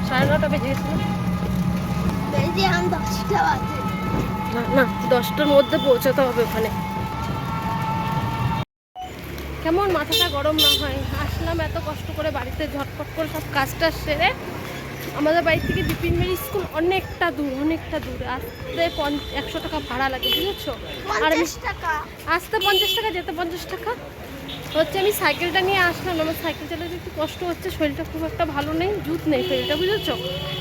সাড়ে 9টা বেজে গেছিল। না না, 10টার মধ্যে পৌঁছাতে হবে ওখানে। কেমন মাথাটা গরম না হয়। আসলাম এত কষ্ট করে বাড়িতে, ঝটপট করে সব কাজটা সেরে। আমাদের বাড়ি থেকে বিপিন মেরি স্কুল অনেকটা দূর, অনেকটা দূর। আসতে 100 টাকা ভাড়া লাগে, বুঝেছো? আর আমি আসতে 50 টাকা, যেতে 50 টাকা হচ্ছে। আমি সাইকেলটা নিয়ে আসলাম, আমার সাইকেল চালাতে একটু কষ্ট হচ্ছে, শরীরটা খুব একটা ভালো নেই, জুত নেই শরীরটা, বুঝেছো?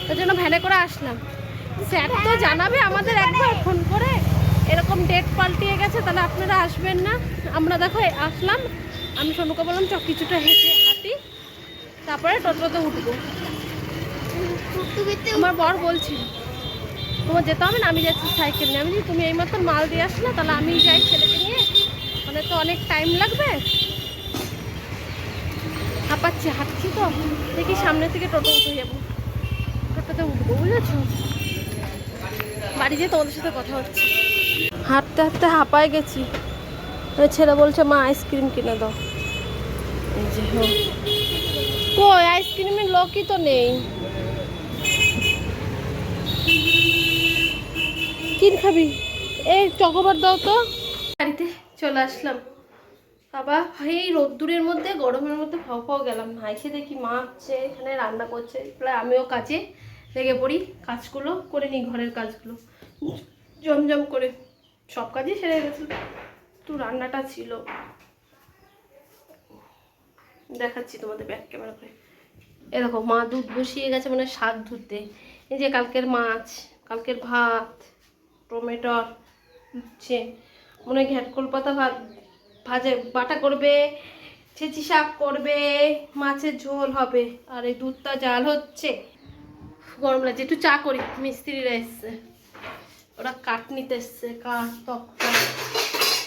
তার জন্য ভ্যানে করে আসলাম। স্যার তো জানাবে আমাদের একবার ফোন করে, এরকম ডেট পাল্টিয়ে গেছে, তাহলে আপনারা আসবেন না। আমরা দেখো আসলাম, আমি সোনুকে বললাম চক কিছুটা হাঁটি, তারপরে টোটোতে উঠবো। আমার বর বলছিল তোমার যেতে হবে না, আমি যাচ্ছি সাইকেল নিয়ে। আমি তুমি এইমাত্র মাল দিয়ে আসলে, তাহলে আমি যাই ছেলেকে নিয়ে, মানে তো অনেক টাইম লাগবে। হাঁটছি তো, দেখি সামনে থেকে টোটো উঠে যাবো, টোটোতে উঠবো, বুঝেছো? বাড়ি যেয়ে তোমাদের সাথে কথা হচ্ছে। হাঁটতে হাঁটতে হাঁপায় গেছি। ছেলে বলছে মা আইসক্রিম কিনে দাও। এই যে কই আইসক্রিমের লোকই তো নেই। কি খাবি? এই চকোবার দাও তো। বাড়িতে চলে আসলাম বাবা, এই রোদ্দুরের মধ্যে, গরমের মধ্যে ফাও গেলাম না। এসে দেখি মা হচ্ছে এখানে রান্না করছে, প্রায় আমিও কাজে লেগে পড়ি, কাজগুলো করে নিই, ঘরের কাজগুলো জমজম করে। সব কাজই সেরে গেছে, তো রান্নাটা ছিল, দেখাচ্ছি তোমাদের ব্যাক ক্যামেরা করে। এরকম মা দুধ বসিয়ে গেছে, মানে শাক ধুতে। এই যে কালকের মাছ, কালকের ভাত, টমেটো হচ্ছে, মনে হয় ঘ্যাটকোল পাতা ভাজে বাটা করবে, ছেঁচি শাক করবে, মাছের ঝোল হবে, আর এই দুধটা জাল হচ্ছে। গরম লাগছে, একটু চা করি। মিস্ত্রিরা এসছে, ওরা কাঠ নিতে এসছে, কাঠ তক্তা।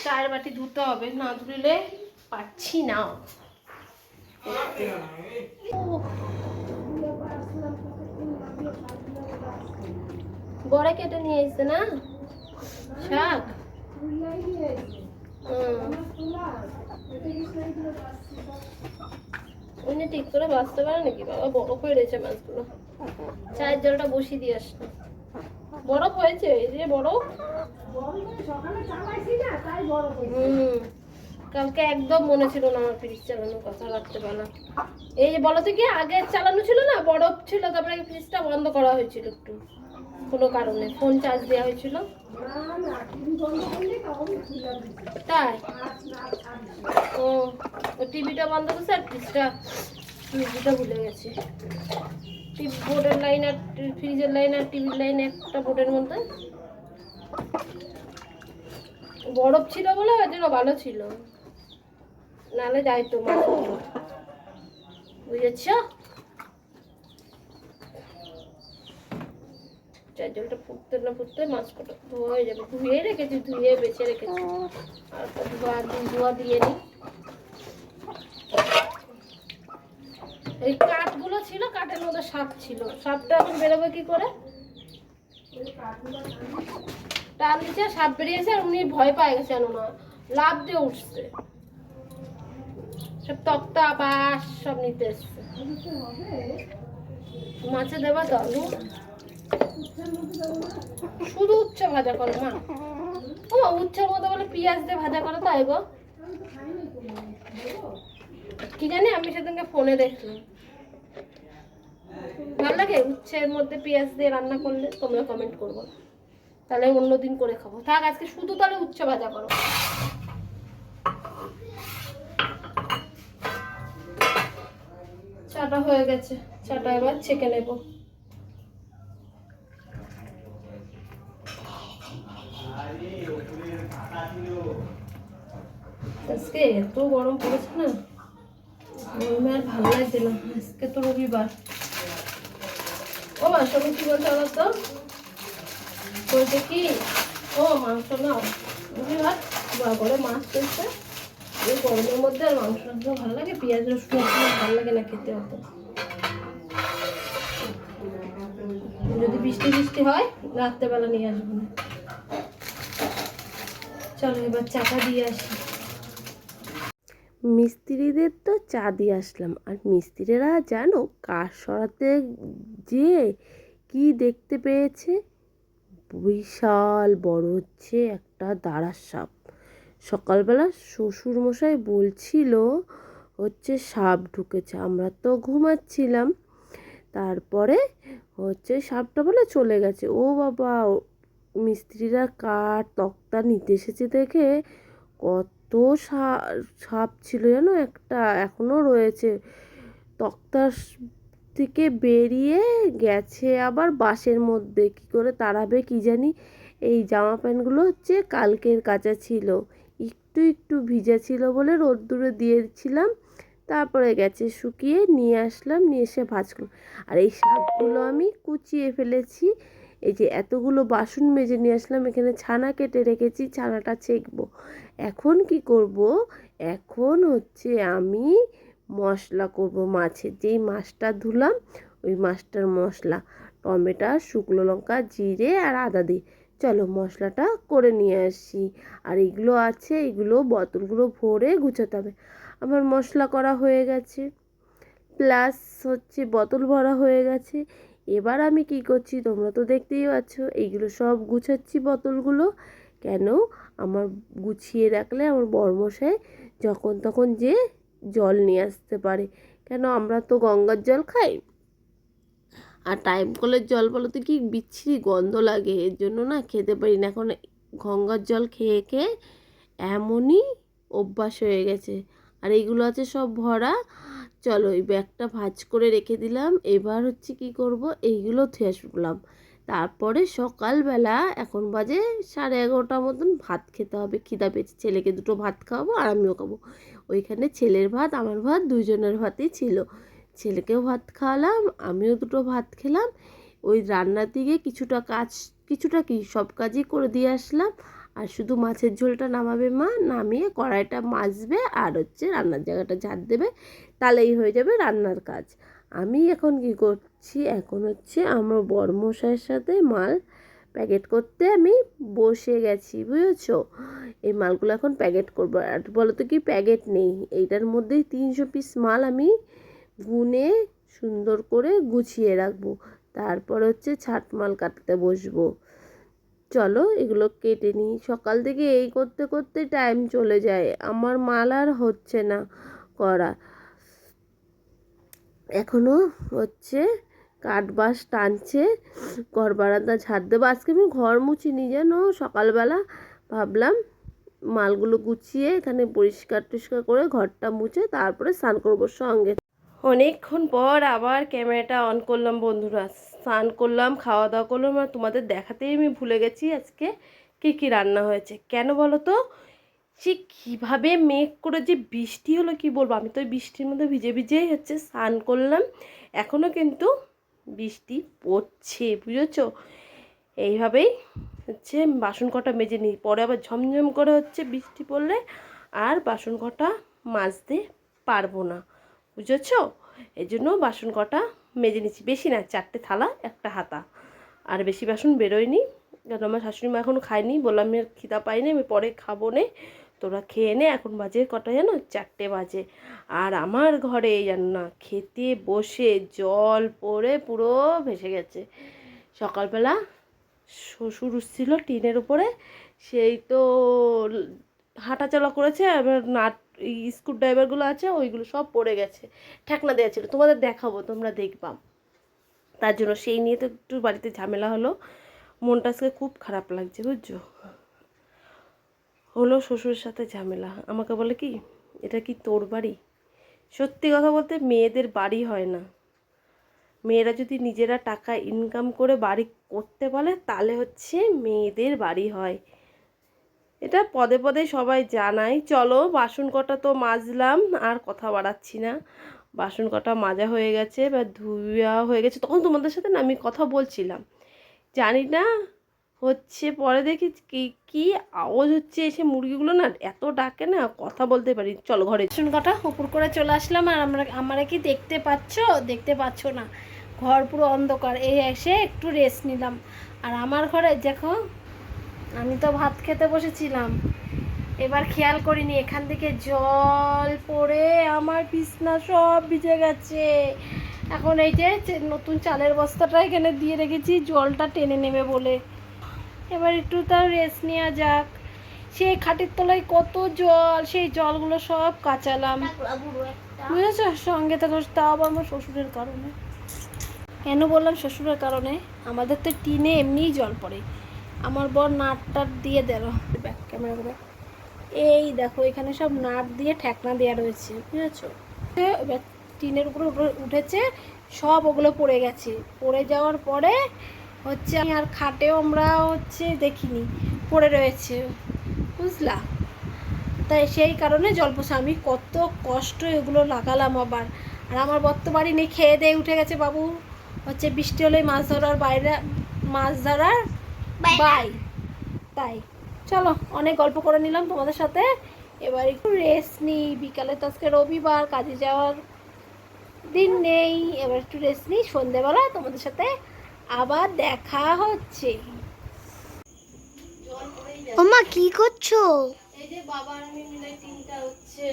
চায়ের বাটি ধুতে হবে, না ধুলে পাচ্ছি না। বড়ে কেটে নিয়ে এসছে না শাক। উনি ঠিক করে বাঁচতে পারে নাকি বাবা? বরফ হয়ে রয়েছে মাছগুলো। চায়ের জলটা বসিয়ে দিয়ে আসলো, বরফ হয়েছে, এই যে বরফ। কালকে একদম মনে ছিল না আমার ফ্রিজ চালানোর কথা, রাত্রেবেলা। এই যে বলো তো কি, আগে চালানো ছিল না, বরফ ছিল, তারপরে ফ্রিজটা বন্ধ করা হয়েছিল একটু কোনো কারণে, ফোন চার্জ দেওয়া হয়েছিল। তাই ও টিভিটা বন্ধ করছে, আর ফ্রিজটা ভুলে গেছে। বোর্ডের লাইন আর ফ্রিজের লাইন আর টিভির লাইন একটা বোর্ডের মধ্যে। বরফ ছিল বলে ওই জন্য ভালো ছিল, নাহলে যাইতো মাছগুলো, বুঝেছ? চার জলটা ফুটতে না ফুটতে মাছ কটা ধোয়া হয়ে যাবে। ধুয়ে রেখেছি, ধুয়ে বেছে রেখেছি, আর ধোয়া দিয়ে নি। এই কাঠগুলো ছিল, কাঠের মধ্যে সাপ ছিল, সাপটা এখন বেরোবে কি করে? টান দিচ্ছে, সাপ বেরিয়েছে, আর উনি ভয় পায় গেছে, জানো না, লাফ দিয়ে উঠছে, সব তক্তা বাঁশ সব নিতে এসছে। মাছে দেবা তো আলু, শুধু উচ্ছে ভাজা করো মা। ও উচ্ছের মধ্যে বলে পেঁয়াজ দিয়ে ভাজা করো, তাই গো? কি জানি, আমি সেদিনকে ফোনে দেখলাম, ভালো লাগে উচ্ছের মধ্যে পেঁয়াজ দিয়ে রান্না করলে। তোমরা কমেন্ট করবো, তাহলে অন্যদিন করে খাবো। থাক আজকে শুধু তাহলে উচ্ছে ভাজা করো। চাটা হয়ে গেছে, চাটা এবার ছেঁকে নেব। আজকে এত গরম পড়েছে না, গরমে আর ভালো লাগছে না। আজকে তো রবিবার। ও মা সবাই কি বলতে বলো তো, বলছে কি ও মাংস নাও, রবিবার ঘরে মাছ চলছে, এই গরমের মধ্যে আর মাংস ভালো লাগে? পেঁয়াজ রসুন ভালো লাগে না খেতে অত। যদি বৃষ্টি বৃষ্টি হয় রাত্রেবেলা নিয়ে আসবো না। চলো এবার চাটা দিয়ে আসি। মিস্ত্রিদের তো চা দিয়ে আসলাম, আর মিস্ত্রিরা জানো কাজ সরাতে যে কি দেখতে পেয়েছে, বিশাল বড় হচ্ছে একটা দাঁড়ার সাপ। সকালবেলা শ্বশুরমশাই বলছিল হচ্ছে সাপ ঢুকেছে, আমরা তো ঘুমাচ্ছিলাম। তারপরে হচ্ছে সাপটা বলে চলে গেছে। ও বাবা, মিস্ত্রিরা কাঠ তক্তা নিতে এসেছে দেখে কত সাপ ছিল জানো, একটা এখনও রয়েছে। তক্তার থেকে বেরিয়ে গেছে আবার বাসের মধ্যে, কি করে তাড়াবে কি জানি। এই জামা প্যান্টগুলো হচ্ছে কালকের কাচা ছিল, একটু একটু ভিজা ছিল বলে রোদ্দুরে দিয়েছিলাম, তারপরে গেছে শুকিয়ে নিয়ে আসলাম, নিয়ে এসে ভাজ করলাম। আর এই শাকগুলো আমি কুচিয়ে ফেলেছি। এই যে এতগুলো বাসন মেজে নিয়ে আসলাম, এখানে ছানা কেটে রেখেছি, ছানাটা ছেঁকবো। এখন কি করব, এখন হচ্ছে আমি মশলা করব মাছের। যেই মাছটা ধুলাম ওই মাছটার মশলা, টমেটো, শুকনো লঙ্কা, জিরে আর আদা দিয়ে চলো মশলাটা করে নিয়ে আসি। আর এগুলো আছে, এগুলো বোতলগুলো ভরে গুছাতে হবে। আমার মশলা করা হয়ে গেছে, প্লাস হচ্ছে বোতল ভরা হয়ে গেছে। এবার আমি কি করছি তোমরা তো দেখতেই পাচ্ছ, এইগুলো সব গুছাচ্ছি বোতলগুলো। কেন, আমার গুছিয়ে রাখলে আমার বড়মশাই যখন তখন যে জল নিয়ে আসতে পারে। কেন, আমরা তো গঙ্গার জল খাই, আর টাইম কলের জল বলো তো কি বিচ্ছিরি গন্ধ লাগে, এর জন্য না খেতে পারি না। এখন গঙ্গার জল খেয়ে খেয়ে এমনই অভ্যাস হয়ে গেছে। আর এইগুলো আছে সব ভরা। চলো এই ব্যাগটা ভাঁজ করে রেখে দিলাম। এবার হচ্ছে কি করব, এইগুলো ধুয়ে আসলাম। তারপরে সকালবেলা এখন বাজে 11:30 মতন ভাত খেতে হবে, খিদা পেয়েছে। ছেলেকে দুটো ভাত খাওয়াবো আর আমিও খাবো। ওইখানে ছেলের ভাত আমার ভাত দুইজনের ভাতই ছিল। ছেলেকেও ভাত খাওয়ালাম, আমিও দুটো ভাত খেলাম। ওই রান্নার দিকে কিছুটা কি সব কাজই করে দিয়ে আসলাম। আর শুধু মাছের ঝোলটা নামাবে মা, নামিয়ে কড়াইটা মাজবে আর হচ্ছে রান্নার জায়গাটা ঝাড় দেবে, তাহলেই হয়ে যাবে রান্নার কাজ। আমি এখন কি করছি, এখন হচ্ছে আমার বড়মশাইয়ের সাথে মাল প্যাকেট করতে আমি বসে গেছি, বুঝেছো। এই মালগুলো এখন প্যাকেট করবো। আর বলো তো কি প্যাকেট নেই, এইটার মধ্যেই 300 পিস মাল আমি গুনে সুন্দর করে গুছিয়ে রাখবো। তারপর হচ্ছে ছাট মাল কাটতে বসবো। চলো এগুলো কেটে নিই। সকাল থেকে এই করতে করতে টাইম চলে যায়, আমার মাল আর হচ্ছে না করা। এখনও হচ্ছে কাঠবাস টানছে, ঘর বারান্দা ঝাড় দেবো। আজকে আমি ঘর মুছিনি যেন, সকালবেলা ভাবলাম মালগুলো গুছিয়ে এখানে পরিষ্কার টরিষ্কার করে ঘরটা মুছে তারপরে স্নান করবো সঙ্গে। অনেকক্ষণ পর আবার ক্যামেরাটা অন করলাম বন্ধুরা, স্নান করলাম, খাওয়া দাওয়া করলাম। আর তোমাদের দেখাতেই আমি ভুলে গেছি আজকে কী কী রান্না হয়েছে। কেন বলো তো, সে কীভাবে মেঘ করে যে বৃষ্টি হলো কি বলবো। আমি তো ওই বৃষ্টির মধ্যে ভিজে ভিজেই হচ্ছে স্নান করলাম, এখনও কিন্তু বৃষ্টি পড়ছে, বুঝেছো। এইভাবেই হচ্ছে বাসন কটা মেজে নিই, পরে আবার ঝমঝম করে হচ্ছে বৃষ্টি পড়লে আর বাসন কটা মাজতে পারবো না, বুঝেছো। এই জন্য বাসন কটা মেজে নিচ্ছি, বেশি না, 4টে থালা 1টা হাতা, আর বেশি বাসন বেরোয়নি। কারণ আমার শাশুড়ি মা এখনও খায়নি, বললাম আমি আর খিদা পাইনি, আমি পরে খাবো নে, তোরা খেয়ে নে। এখন বাজে কটা জানো, 4টে বাজে। আর আমার ঘরে জানো না, খেতে বসে জল পড়ে পুরো ভেসে গেছে। সকালবেলা শ্বশুর উঠছিল টিনের উপরে, সেই তো হাঁটাচলা করেছে, এবার স্ক্রু ড্রাইভারগুলো আছে ওইগুলো সব পড়ে গেছে, ঠেকনা দেওয়া ছিল, তোমাদের দেখাবো, তোমরা দেখবা। তার জন্য সেই নিয়ে তো একটু বাড়িতে ঝামেলা হলো, মনটা আজকে খুব খারাপ লাগছে, বুঝছো। হলো শ্বশুরের সাথে ঝামেলা, আমাকে বলে কি এটা কি তোর বাড়ি। সত্যি কথা বলতে মেয়েদের বাড়ি হয় না, মেয়েরা যদি নিজেরা টাকা ইনকাম করে বাড়ি করতে বলে তাহলে হচ্ছে মেয়েদের বাড়ি হয়, এটা পদে পদে সবাই জানাই। চলো বাসন কটা তো মাজলাম, আর কথা বাড়াচ্ছি না। বাসন কটা মাজা হয়ে গেছে বা ধুয়া হয়ে গেছে, তখন তোমাদের সাথে না আমি কথা বলছিলাম, জানি না হচ্ছে পরে দেখি কি কি আওয়াজ হচ্ছে, এসে মুরগিগুলো না এত ডাকে না, কথা বলতে পারি। চলো ঘরে বাসন কটা উপর করে চলে আসলাম। আর আমরা কি দেখতে পাচ্ছ না, ঘর পুরো অন্ধকার। এই এসে একটু রেস্ট নিলাম। আর আমার ঘরে দেখো, আমি তো ভাত খেতে বসেছিলাম, এবার খেয়াল করিনি এখান থেকে জল পড়ে আমার বিছনা সব ভিজে গেছে। এখন এই যে নতুন চালের বস্তাটা এখানে দিয়ে রেখেছি জলটা টেনে নেবে বলে। এবার একটু তার রেস্ট নেওয়া যাক। সেই খাটের তলায় কত জল, সেই জলগুলো সব কাচালাম, বুঝেছো? সঙ্গে তো তাও আবার আমার শ্বশুরের কারণে। কেন বললাম শ্বশুরের কারণে? আমাদের তো টিনে এমনিই জল পড়ে। আমার বর নাট টাট দিয়ে দিল, ব্যাক ক্যামেরা করে এই দেখো এখানে সব নাট দিয়ে ঠেকনা দেওয়া রয়েছে, বুঝেছো? এবার টিনের উপরে উঠেছে সব, ওগুলো পড়ে গেছে। পড়ে যাওয়ার পরে হচ্ছে আর খাটেও আমরা হচ্ছে দেখিনি, পড়ে রয়েছে, বুঝলা? তাই সেই কারণে জল পোষা আমি কত কষ্ট এগুলো লাগালাম আবার। আর আমার বর তো বাড়ি নেই, খেয়ে দিয়ে উঠে গেছে বাবু হচ্ছে বৃষ্টি হলে মাছ ধরার বাইরে, মাছ ধরার বাই। তাই চলো অনেক গল্প করে নিলাম তোমাদের সাথে, এবার একটু রেস্ট নিই। বিকালে তো আজকে রবিবার, কাজে যাওয়ার দিন নেই, এবার একটু রেস্ট নিই। সন্ধেবেলা তোমাদের সাথে আবার দেখা হচ্ছে। ওমা কি করছো? এই যে বাবার আমি মিলে টিনটা হচ্ছে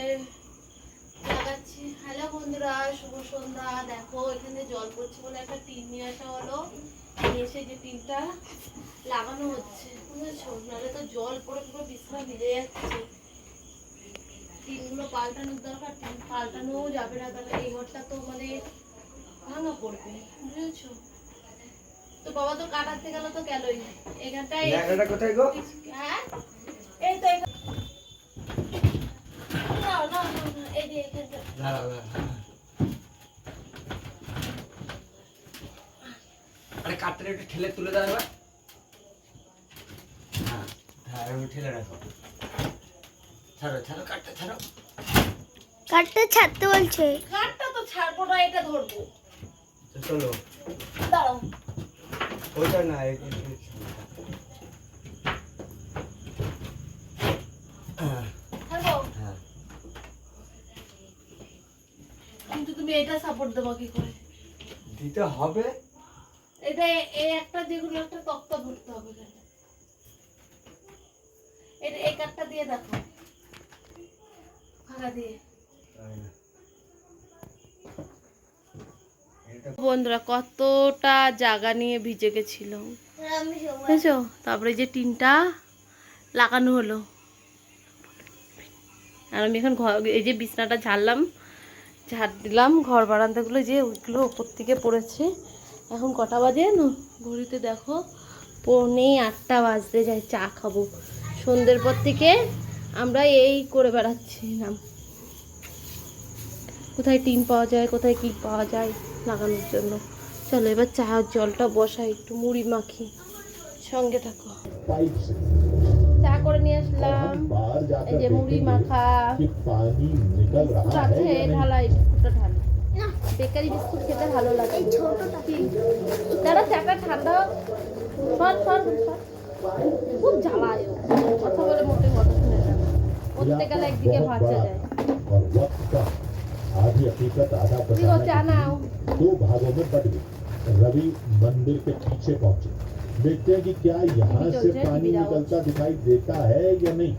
লাগাচ্ছি। হ্যালো বন্ধুরা, শুভ সন্ধ্যা। দেখো এখানে জল পড়ছে বলে একটা টিন নিয়ে আসা হলো, নিয়ে এসে যে টিনটা লাগানো হচ্ছে, বুঝেছো? নাহলে তো জল পড়ে পুরো বিছানা ভিজে যাচ্ছে। টিনগুলো পাল্টানোর দরকার, টিন পাল্টানোও যাবে না, তাহলে এই ঘরটা তো মানে ভাঙা পড়বে, বুঝেছো? তো বাবা তো কাটাতে গেল, তো গেলই। এখানটায় কোথায় গো? হ্যাঁ এই তো এই যে এখানটা আরে কাঠটা একটু ঠেলে তুলে দাও এবার। হ্যাঁ হ্যাঁ আমি ঠেলে রাখো। ছাড়ো ছাড়ো কাঠটা ছাড়ো। কাঠটা ছাড়তে বলছে। কাঠটা তো ছাড়বো না, এটা ধরবো। তো চলো দাঁড়াও, ওইটা না ছাড়বো। হ্যাঁ কিন্তু তুমি এটা সাপোর্ট দেবো কি করে? দিতে হবে। এটা এই একটা যেগুলো একটা তক্তা ধরতে হবে, এটা এই কাঠটা দিয়ে দেখো, ফাঁকা দিয়ে। বন্ধুরা কতটা জায়গা নিয়ে ভিজে গেছিল, বুঝেছো? তারপরে যে টিনটা লাগানো হলো, আর আমি এখন ঘর এই যে বিছনাটা ঝাড়লাম, ঝাড় দিলাম। ঘর বারান্দাগুলো যে ওইগুলো ওপর থেকে পড়েছে। এখন কটা বাজে না ঘড়িতে দেখো 7:45 বাজতে যায়। চা খাবো, সন্ধ্যের পর থেকে আমরা এই করে বেড়াচ্ছিলাম, কোথায় টিন পাওয়া যায়, কোথায় কি পাওয়া যায় লাগানোর জন্য। চলো এবার চা জলটা বসাই, একটু মুড়ি মাখি, সঙ্গে থাকো। চা করে নিয়ে আসলাম, এই যে মুড়ি মাখা বিস্কুট আছে, ঢালাই বিস্কুটটা ঢালি। বেকারি বিস্কুট খেতে ভালো লাগে। দাঁড়া চাটা ঠান্ডা, খুব জ্বালায়, কথা বলে মোটে কথা শুনে যাবে। করতে গেলে একদিকে ভাজা যায়। आधी हकीकत आधा प्रसारण 2 भागों में बट गई। रवि मंदिर के पीछे पहुंचे, देखते हैं कि क्या यहाँ से पानी निकलता दिखाई देता है या नहीं।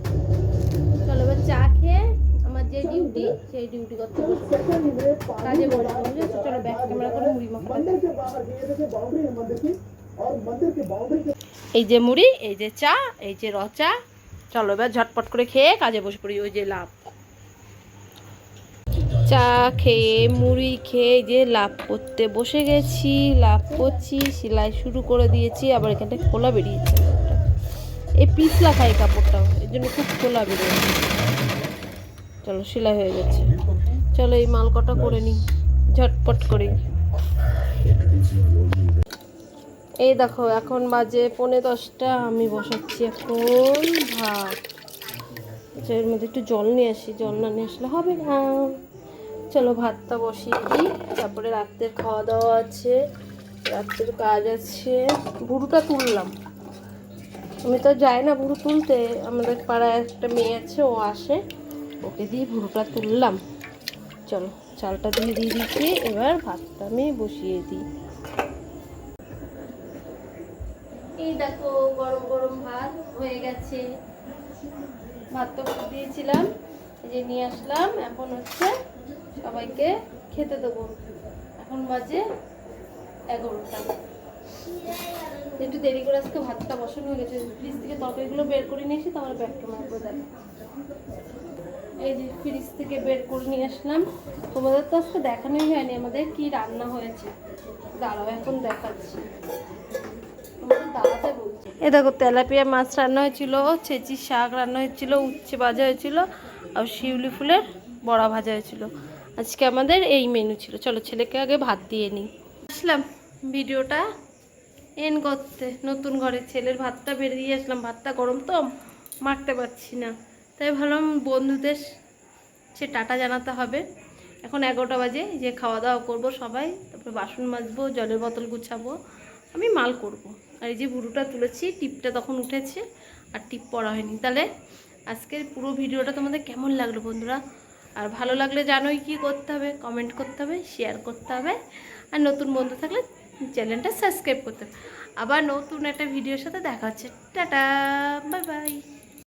চলো এবার চা খেয়ে আমার যে ডিউটি সেই ডিউটি করতে কাজে বসবো, বুঝেছো? চলো ব্যাক ক্যামেরা করে মুড়ি মাখা। এই যে মুড়ি, এই যে চা, এই যে রচা। চলো এবার ঝটপট করে খেয়ে কাজে বসে পড়ি। ওই যে লাভ, চা খেয়ে মুড়ি খেয়ে যে লাভ করতে বসে গেছি, লাভ করছি। সেলাই শুরু করে দিয়েছি, আবার এখানটা খোলা বেরিয়েছে। এই পিছলা খাই কাপড়টাও, এর জন্য খুব খোলা বেরিয়েছে। চলো সেলাই হয়ে গেছে, চলো এই মাল কটা করে নিই ঝটপট করে। এই দেখো এখন বাজে 9:45, আমি বসাচ্ছি এখন ভাত। এর মধ্যে একটু জল নিয়ে আসি, জল না নিয়ে আসলে হবে না। চলো ভাতটা বসিয়ে দিই, তারপরে রাত্রের খাওয়া দাওয়া আছে, রাত্রের কাজ আছে। বুড়ুটা তুললাম, আমি তো যাই না বুড়ু তুলতে, আমাদের পাড়ায় একটা মেয়ে আছে, ও আসে, ওকে দিয়ে বুড়ুটা তুললাম। চলো চালটা দিয়ে দিয়েছি, এবার ভাতটা আমি বসিয়ে দিই। এই দেখো গরম গরম ভাত হয়ে গেছে। ভাত তো দিয়েছিলাম, এই যে নিয়ে আসলাম। এখন হচ্ছে সবাইকে খেতে দেবো। এখন বাজে 11টা। একটু দেরি করে আজকে ভাতটা বসানো হয়ে গেছে। ফ্রিজ থেকে তরকারিগুলো বের করে নিয়ে এসে তারপরে ব্যাক ক্যামেরা করে দেখ। এই যে ফ্রিজ থেকে বের করে নিয়ে আসলাম। তোমাদের তো আজকে দেখানোই হয়নি আমাদের কি রান্না হয়েছে। দাঁড়াও এখন দেখাচ্ছি, তোমাদের দাঁড়াতে বলছি। এ দেখো তেলাপিয়া মাছ রান্না হয়েছিল, ছেঁচি শাক রান্না হয়েছিল, উচ্ছে ভাজা হয়েছিল, আর শিউলি ফুলের বড়া ভাজা হয়েছিল। আজকে আমাদের এই মেনু ছিল। চলো ছেলেকে আগে ভাত দিয়ে নিই। আসলাম ভিডিওটা এন্ড করতে। নতুন ঘরে ছেলের ভাতটা বেরিয়ে আসলাম। ভাতটা গরম তো মারতে পারছি না, তাই ভাবলাম বন্ধুদের সে টাটা জানাতে হবে। এখন 11টা বাজে, যে খাওয়া দাওয়া করবো সবাই, তারপরে বাসন মাজবো, জলের বোতল গুছাবো, আমি মাল করব। আর এই যে বুড়োটা তুলেছি, টিপটা তখন উঠেছে আর টিপ পরা হয়নি। তাহলে আজকের পুরো ভিডিওটা তোমাদের কেমন লাগলো বন্ধুরা? আর ভালো লাগলে জানোই কি করতে হবে, কমেন্ট করতে হবে, শেয়ার করতে হবে, আর নতুন বন্ধু থাকলে চ্যানেলটা সাবস্ক্রাইব করতে হবে। আবার নতুন একটা ভিডিওর সাথে দেখা হচ্ছে। Tata, bye bye.